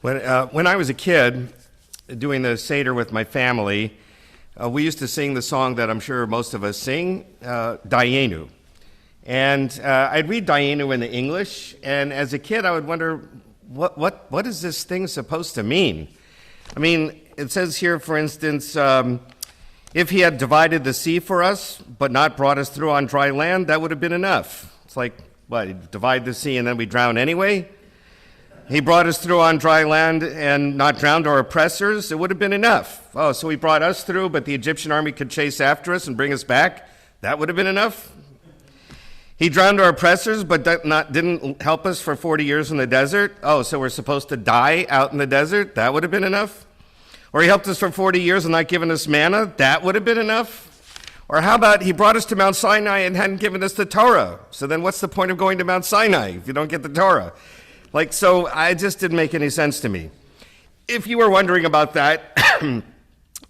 When I was a kid, doing the Seder with my family, we used to sing the song that I'm sure most of us sing, Dayyenu. And I'd read Dayyenu in the English, and as a kid I would wonder, what is this thing supposed to mean? I mean, it says here, for instance, if he had divided the sea for us, but not brought us through on dry land, that would have been enough. It's like, what, he'd divide the sea and then we drown anyway? He brought us through on dry land and not drowned our oppressors, it would have been enough. Oh, so he brought us through, but the Egyptian army could chase after us and bring us back? That would have been enough? He drowned our oppressors, but didn't help us for 40 years in the desert? Oh, so we're supposed to die out in the desert? That would have been enough? Or he helped us for 40 years and not given us manna? That would have been enough? Or how about he brought us to Mount Sinai and hadn't given us the Torah? So then what's the point of going to Mount Sinai if you don't get the Torah? So I just didn't make any sense to me. If you were wondering about that,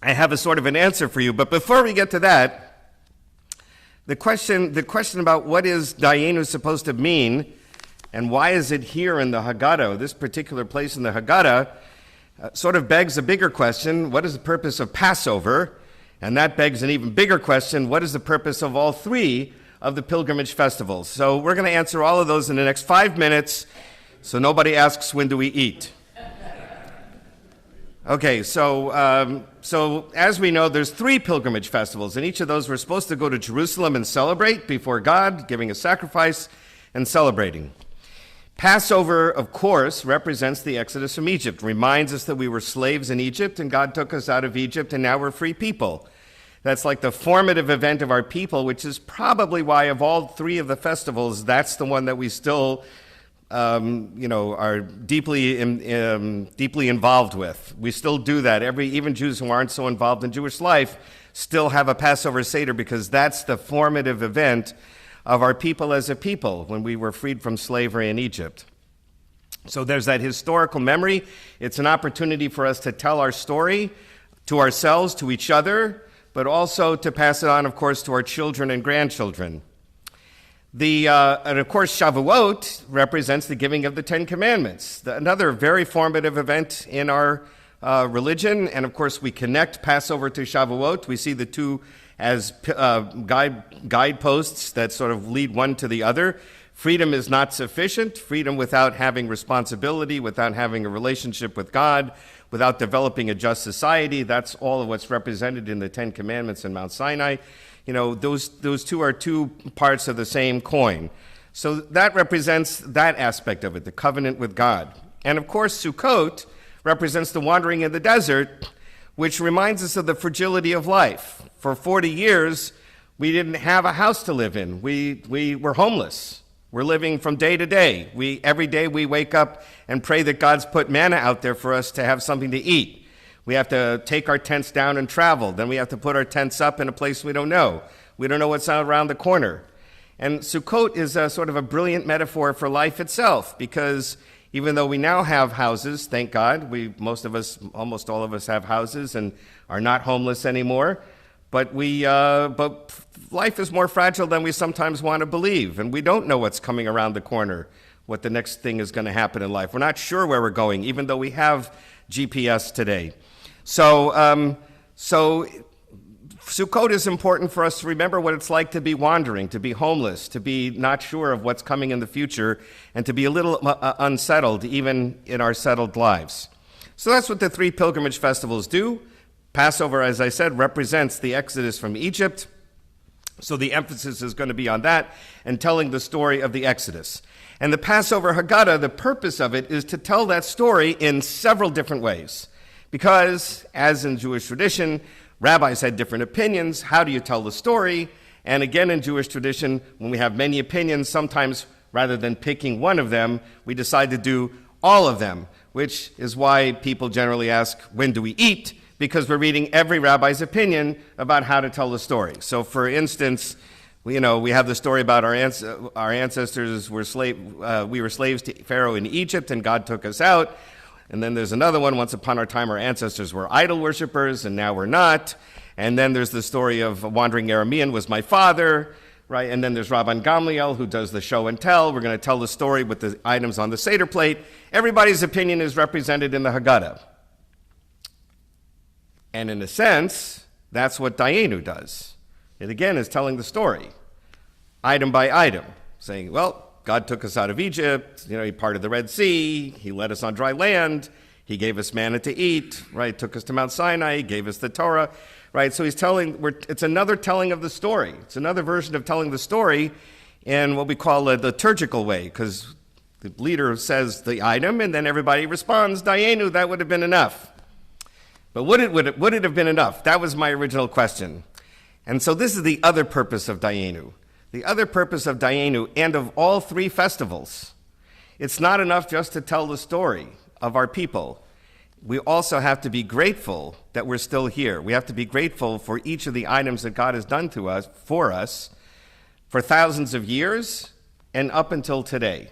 I have a sort of an answer for you. But before we get to that, the question about what is Dayyenu supposed to mean and why is it here in the Haggadah, this particular place in the Haggadah, sort of begs a bigger question. What is the purpose of Passover? And that begs an even bigger question. What is the purpose of all three of the pilgrimage festivals? So we're going to answer all of those in the next 5 minutes. So nobody asks, when do we eat? Okay, so as we know, there's 3 pilgrimage festivals, and each of those we're supposed to go to Jerusalem and celebrate before God, giving a sacrifice and celebrating. Passover, of course, represents the Exodus from Egypt, reminds us that we were slaves in Egypt, and God took us out of Egypt, and now we're free people. That's like the formative event of our people, which is probably why of all 3 of the festivals, that's the one that we still are deeply involved with. We still do that. Even Jews who aren't so involved in Jewish life still have a Passover Seder because that's the formative event of our people as a people when we were freed from slavery in Egypt. So there's that historical memory. It's an opportunity for us to tell our story to ourselves, to each other, but also to pass it on, of course, to our children and grandchildren. And of course, Shavuot represents the giving of the 10 Commandments, another very formative event in our religion. And of course, we connect Passover to Shavuot. We see the two as guideposts that sort of lead one to the other. Freedom is not sufficient. Freedom without having responsibility, without having a relationship with God, without developing a just society. That's all of what's represented in the 10 Commandments in Mount Sinai. Those two are 2 parts of the same coin. So that represents that aspect of it, the covenant with God. And of course, Sukkot represents the wandering in the desert, which reminds us of the fragility of life. For 40 years, we didn't have a house to live in. We were homeless. We're living from day to day. Every day we wake up and pray that God's put manna out there for us to have something to eat. We have to take our tents down and travel. Then we have to put our tents up in a place we don't know. We don't know what's out around the corner. And Sukkot is a sort of a brilliant metaphor for life itself, because even though we now have houses, thank God, almost all of us have houses and are not homeless anymore, but life is more fragile than we sometimes want to believe, and we don't know what's coming around the corner, what the next thing is going to happen in life. We're not sure where we're going, even though we have GPS today. So Sukkot is important for us to remember what it's like to be wandering, to be homeless, to be not sure of what's coming in the future, and to be a little unsettled even in our settled lives. So that's what the 3 pilgrimage festivals do. Passover, as I said, represents the Exodus from Egypt. So the emphasis is going to be on that and telling the story of the Exodus. And the Passover Haggadah, the purpose of it is to tell that story in several different ways. Because, as in Jewish tradition, rabbis had different opinions. How do you tell the story? And again, in Jewish tradition, when we have many opinions, sometimes rather than picking one of them, we decide to do all of them, which is why people generally ask, when do we eat? Because we're reading every rabbi's opinion about how to tell the story. So, for instance, we have the story about our ancestors we were slaves to Pharaoh in Egypt, and God took us out. And then there's another one, once upon our time, our ancestors were idol worshippers, and now we're not. And then there's the story of a wandering Aramean was my father. right? And then there's Rabban Gamliel, who does the show and tell. We're going to tell the story with the items on the Seder plate. Everybody's opinion is represented in the Haggadah. And in a sense, that's what Dayyenu does. It again is telling the story, item by item, saying, well, God took us out of Egypt, He parted the Red Sea, He led us on dry land, He gave us manna to eat, right? Took us to Mount Sinai, gave us the Torah, right? So He's it's another telling of the story. It's another version of telling the story in what we call a liturgical way, because the leader says the item and then everybody responds, Dayyenu, that would have been enough. But would it have been enough? That was my original question. And so this is the other purpose of Dayyenu. The other purpose of Dayyenu and of all three festivals. It's not enough just to tell the story of our people. We also have to be grateful that we're still here. We have to be grateful for each of the items that God has done for us for thousands of years and up until today.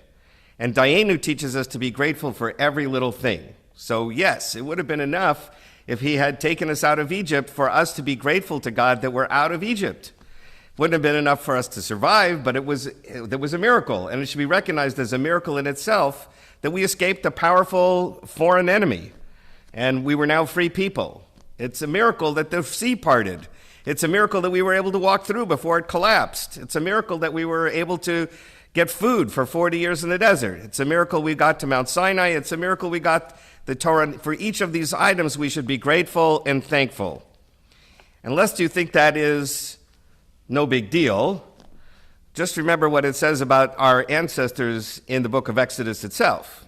And Dayyenu teaches us to be grateful for every little thing. So yes, it would have been enough if He had taken us out of Egypt for us to be grateful to God that we're out of Egypt. Wouldn't have been enough for us to survive, but it was a miracle, and it should be recognized as a miracle in itself that we escaped a powerful foreign enemy, and we were now free people. It's a miracle that the sea parted. It's a miracle that we were able to walk through before it collapsed. It's a miracle that we were able to get food for 40 years in the desert. It's a miracle we got to Mount Sinai. It's a miracle we got the Torah. For each of these items, we should be grateful and thankful. Unless you think that is no big deal, just remember what it says about our ancestors in the book of Exodus itself.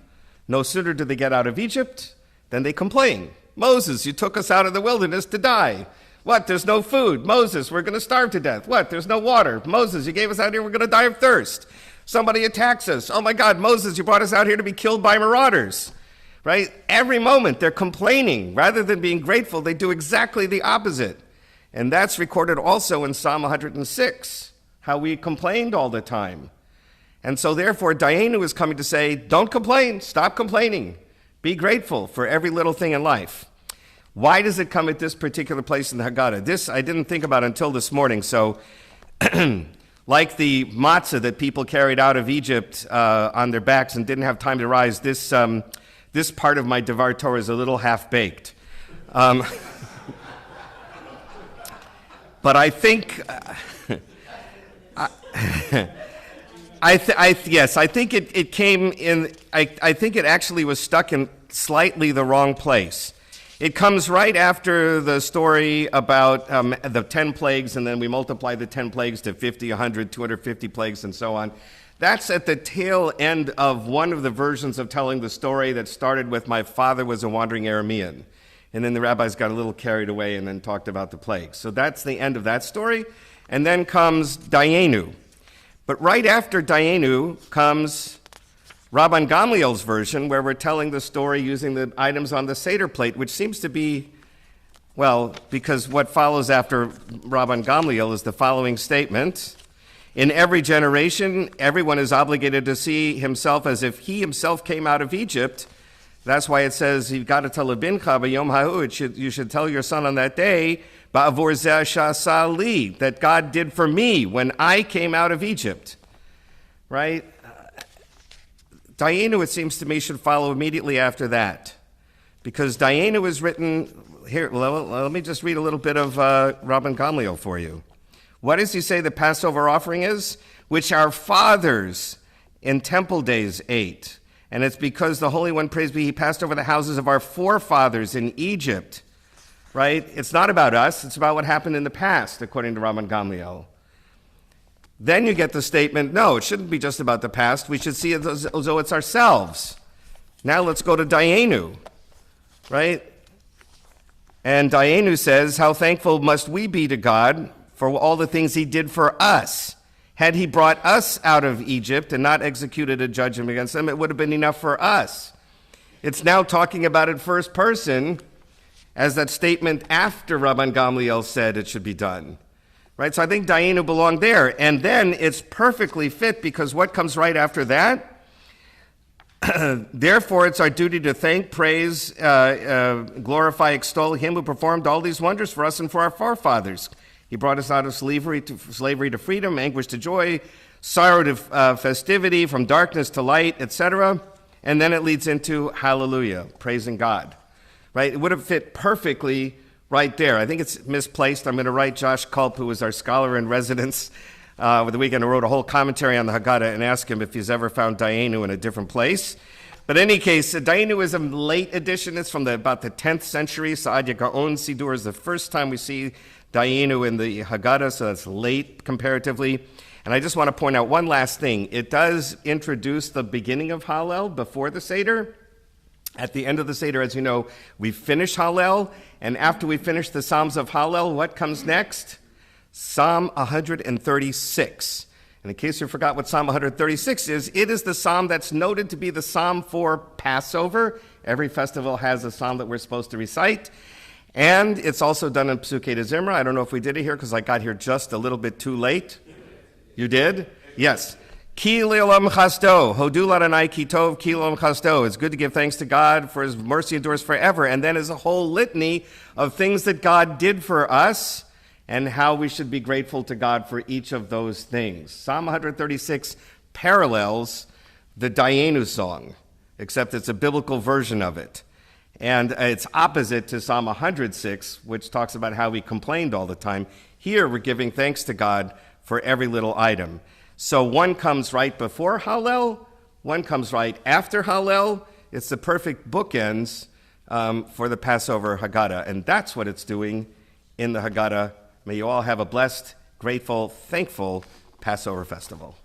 No sooner did they get out of Egypt than they complain. Moses, you took us out of the wilderness to die. What? There's no food. Moses, we're going to starve to death. What? There's no water. Moses, you gave us out here, we're going to die of thirst. Somebody attacks us. Oh my God, Moses, you brought us out here to be killed by marauders. Right? Every moment they're complaining. Rather than being grateful, they do exactly the opposite. And that's recorded also in Psalm 106, how we complained all the time. And so therefore, Dayyenu is coming to say, don't complain, stop complaining. Be grateful for every little thing in life. Why does it come at this particular place in the Haggadah? This I didn't think about until this morning. So like the matzah that people carried out of Egypt on their backs and didn't have time to rise, this part of my Devar Torah is a little half-baked. But I think, yes, I think it came in, I think it actually was stuck in slightly the wrong place. It comes right after the story about the 10 plagues, and then we multiply the 10 plagues to 50, 100, 250 plagues, and so on. That's at the tail end of one of the versions of telling the story that started with my father was a wandering Aramean. And then the rabbis got a little carried away and then talked about the plagues. So that's the end of that story. And then comes Dayyenu. But right after Dayyenu comes Rabban Gamliel's version, where we're telling the story using the items on the Seder plate, which seems to be, well, because what follows after Rabban Gamliel is the following statement. In every generation, everyone is obligated to see himself as if he himself came out of Egypt. That's why it says, you've got to tell a bincha b'yom ha'u, you should tell your son on that day, ba'avor zeh sha'asa li, that God did for me when I came out of Egypt. Right? Dayyenu, it seems to me, should follow immediately after that. Because Dayyenu is written, here, let me just read a little bit of Rabban Gamliel for you. What does he say the Passover offering is? Which our fathers in temple days ate. And it's because the Holy One, praise be, he passed over the houses of our forefathers in Egypt, right? It's not about us. It's about what happened in the past, according to Rabban Gamliel. Then you get the statement, no, it shouldn't be just about the past. We should see it as though it's ourselves. Now let's go to Dayyenu, right? And Dayyenu says, how thankful must we be to God for all the things he did for us. Had he brought us out of Egypt and not executed a judgment against them, it would have been enough for us. It's now talking about it first person, as that statement after Rabban Gamliel said it should be done. Right? So I think Dayyenu belonged there. And then it's perfectly fit, because what comes right after that? Therefore, it's our duty to thank, praise, glorify, extol him who performed all these wonders for us and for our forefathers. He brought us out of slavery to freedom, anguish to joy, sorrow to festivity, from darkness to light, etc. And then it leads into hallelujah, praising God. Right? It would have fit perfectly right there. I think it's misplaced. I'm going to write Josh Culp, who was our scholar in residence over the weekend, who wrote a whole commentary on the Haggadah, and ask him if he's ever found Dayyenu in a different place. But in any case, Dayyenu is a late edition. It's from about the 10th century. Saadia Gaon Sidur is the first time we see Dayyenu in the Haggadah, so that's late comparatively. And I just want to point out one last thing. It does introduce the beginning of Hallel before the Seder. At the end of the Seder, as you know, we finish Hallel, and after we finish the Psalms of Hallel, what comes next? Psalm 136. And in case you forgot what Psalm 136 is, it is the psalm that's noted to be the psalm for Passover. Every festival has a psalm that we're supposed to recite. And it's also done in Psukei de Zimra. I don't know if we did it here because I got here just a little bit too late. You did? Yes. Ki le'olam chasdo, hodu l'Adonai ki tov, ki le'olam chasdo. It's good to give thanks to God, for his mercy endures forever. And then is a whole litany of things that God did for us and how we should be grateful to God for each of those things. Psalm 136 parallels the Dayyenu song, except it's a biblical version of it. And it's opposite to Psalm 106, which talks about how we complained all the time. Here we're giving thanks to God for every little item. So one comes right before Hallel, one comes right after Hallel. It's the perfect bookends for the Passover Haggadah, and that's what it's doing in the Haggadah. May you all have a blessed, grateful, thankful Passover festival.